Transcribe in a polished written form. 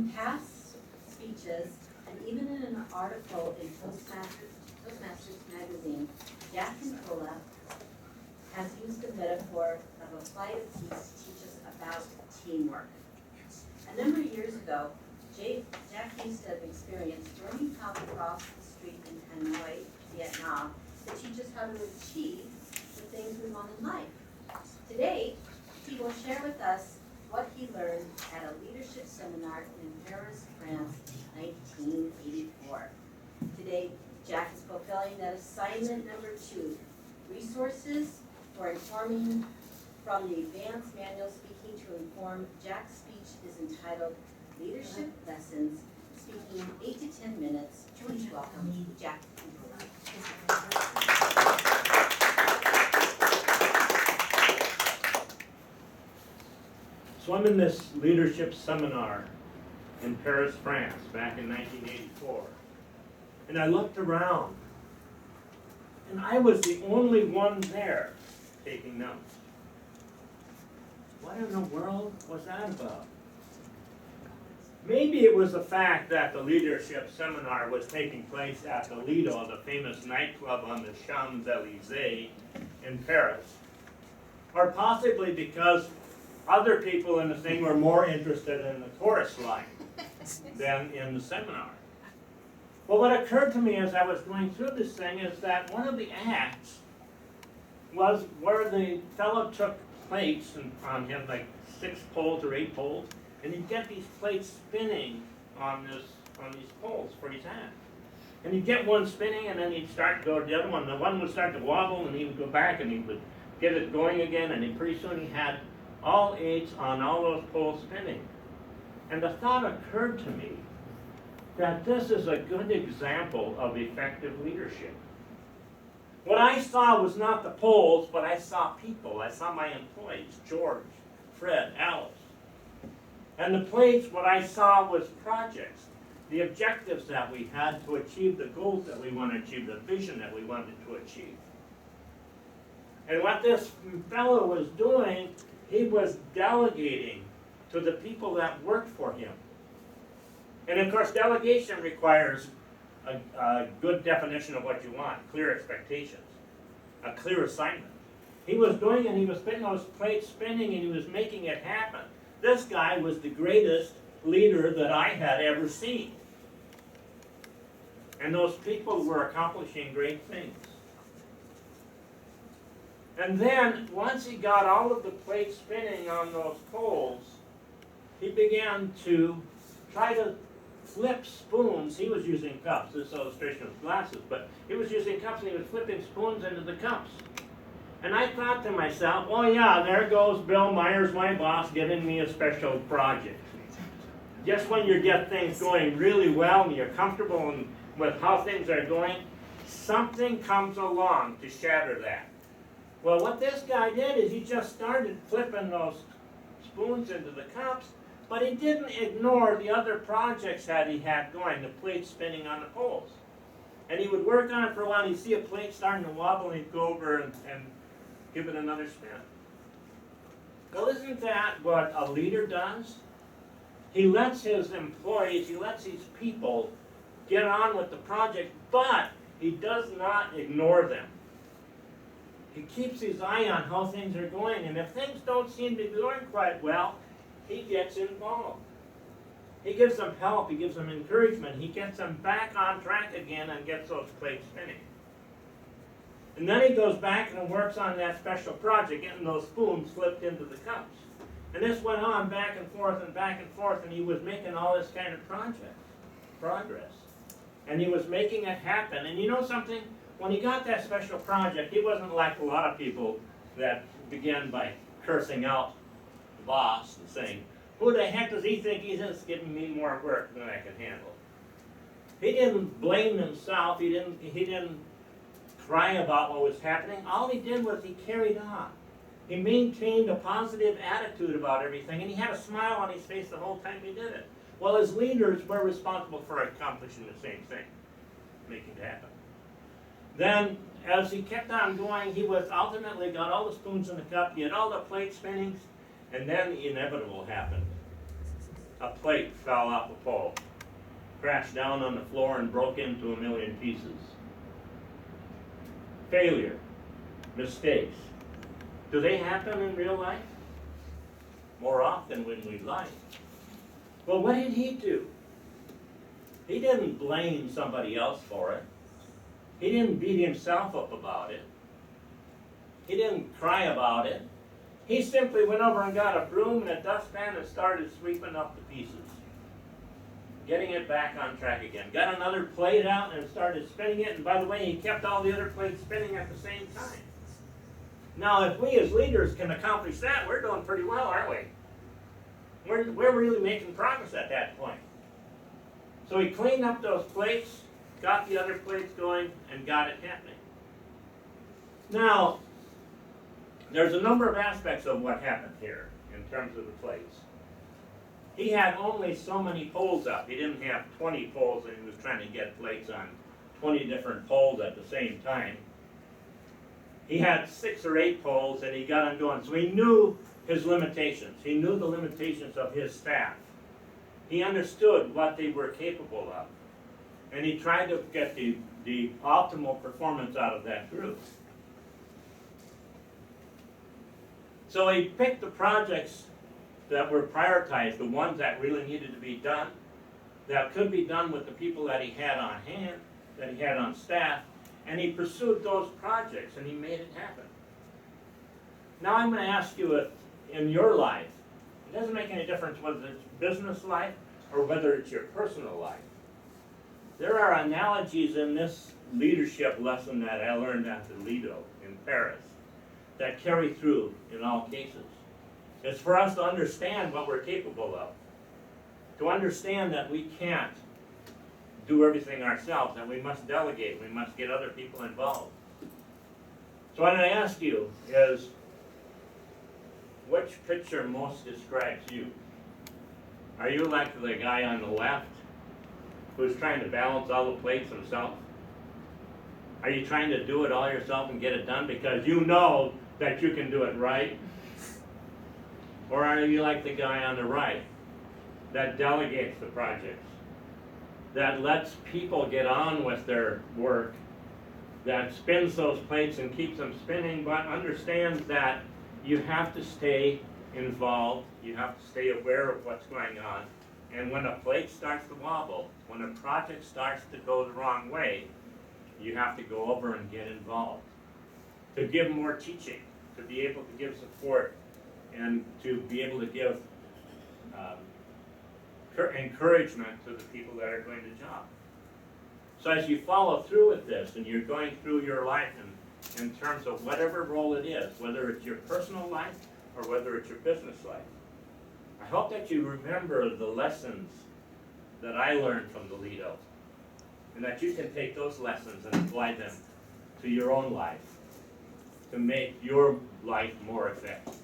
In past speeches, and even in an article in Toastmasters magazine, Jack Kantola has used the metaphor of a flight of teeth to teach us about teamwork. A number of years ago, Jack used to have experienced learning how to cross the street in Hanoi, Vietnam, to teach us how to achieve the things we want in life. Today, he will share with us what he learned at a leadership seminar in Paris, France, in 1984. Today, Jack is fulfilling that assignment number 2, resources for informing from the advanced manual speaking to inform. Jack's speech is entitled Leadership Lessons, speaking 8 to 10 minutes. Please welcome Jack. So I'm in this leadership seminar in Paris, France, back in 1984. And I looked around, and I was the only one there taking notes. What in the world was that about? Maybe it was the fact that the leadership seminar was taking place at the Lido, the famous nightclub on the Champs-Élysées in Paris. Or possibly because other people in the thing were more interested in the chorus line than in the seminar. Well, what occurred to me as I was going through this thing is that one of the acts was where the fellow took plates on him, like 6 poles or 8 poles, and he'd get these plates spinning on these poles for his hand. And he'd get one spinning, and then he'd start to go to the other one. The one would start to wobble, and he would go back, and he would get it going again, and pretty soon he had all 8 on all those poles spinning. And the thought occurred to me that this is a good example of effective leadership. What I saw was not the poles, but I saw people. I saw my employees, George, Fred, Alice. And the plates, what I saw was projects, the objectives that we had to achieve, the goals that we wanted to achieve, the vision that we wanted to achieve. And what this fellow was doing, he was delegating to the people that worked for him. And of course, delegation requires a good definition of what you want, clear expectations, a clear assignment. He was doing it, and he was spinning those plates spinning, and he was making it happen. This guy was the greatest leader that I had ever seen. And those people were accomplishing great things. And then, once he got all of the plates spinning on those poles, he began to try to flip spoons. He was using cups. This illustration was glasses, but he was using cups, and he was flipping spoons into the cups. And I thought to myself, oh yeah, there goes Bill Myers, my boss, giving me a special project. Just when you get things going really well and you're comfortable with how things are going, something comes along to shatter that. Well, what this guy did is he just started flipping those spoons into the cups, but he didn't ignore the other projects that he had going, the plates spinning on the poles. And he would work on it for a while, and he'd see a plate starting to wobble, and he'd go over and give it another spin. Well, isn't that what a leader does? He lets his employees, he lets his people get on with the project, but he does not ignore them. He keeps his eye on how things are going, and if things don't seem to be going quite well, he gets involved. He gives them help, he gives them encouragement, he gets them back on track again and gets those plates spinning. And then he goes back and works on that special project, getting those spoons flipped into the cups. And this went on back and forth, and he was making all this kind of progress. And he was making it happen. And you know something? When he got that special project, he wasn't like a lot of people that began by cursing out the boss and saying, who the heck does he think he's just giving me more work than I can handle? He didn't blame himself. He didn't cry about what was happening. All he did was he carried on. He maintained a positive attitude about everything, and he had a smile on his face the whole time he did it. Well, as leaders, we're responsible for accomplishing the same thing, making it happen. Then, as he kept on going, he was ultimately got all the spoons in the cup, he had all the plate spinnings, and then the inevitable happened. a plate fell off a pole, crashed down on the floor and broke into 1,000,000 pieces. Failure, mistakes. Do they happen in real life? More often when we like. Well, what did he do? He didn't blame somebody else for it. He didn't beat himself up about it. He didn't cry about it. He simply went over and got a broom and a dustpan and started sweeping up the pieces, getting it back on track again. Got another plate out and started spinning it, and by the way, he kept all the other plates spinning at the same time. Now, if we as leaders can accomplish that, we're doing pretty well, aren't we? We're really making progress at that point. So he cleaned up those plates, got the other plates going, and got it happening. Now, there's a number of aspects of what happened here in terms of the plates. He had only so many poles up. He didn't have 20 poles and he was trying to get plates on 20 different poles at the same time. He had 6 or 8 poles and he got on going. So he knew his limitations. He knew the limitations of his staff. He understood what they were capable of. And he tried to get the optimal performance out of that group. So he picked the projects that were prioritized, the ones that really needed to be done, that could be done with the people that he had on hand, that he had on staff, and he pursued those projects and he made it happen. Now I'm going to ask you if in your life, it doesn't make any difference whether it's business life or whether it's your personal life. There are analogies in this leadership lesson that I learned at the Lido in Paris that carry through in all cases. It's for us to understand what we're capable of, to understand that we can't do everything ourselves, that we must delegate, we must get other people involved. So what I ask you is, which picture most describes you? Are you like the guy on the left who's trying to balance all the plates himself? Are you trying to do it all yourself and get it done because you know that you can do it right? Or are you like the guy on the right that delegates the projects, that lets people get on with their work, that spins those plates and keeps them spinning, but understands that you have to stay involved, you have to stay aware of what's going on, and when a plate starts to wobble, when a project starts to go the wrong way, you have to go over and get involved, to give more teaching, to be able to give support, and to be able to give encouragement to the people that are doing the job. So as you follow through with this and you're going through your life in terms of whatever role it is, whether it's your personal life or whether it's your business life, I hope that you remember the lessons that I learned from the Lido, and that you can take those lessons and apply them to your own life to make your life more effective.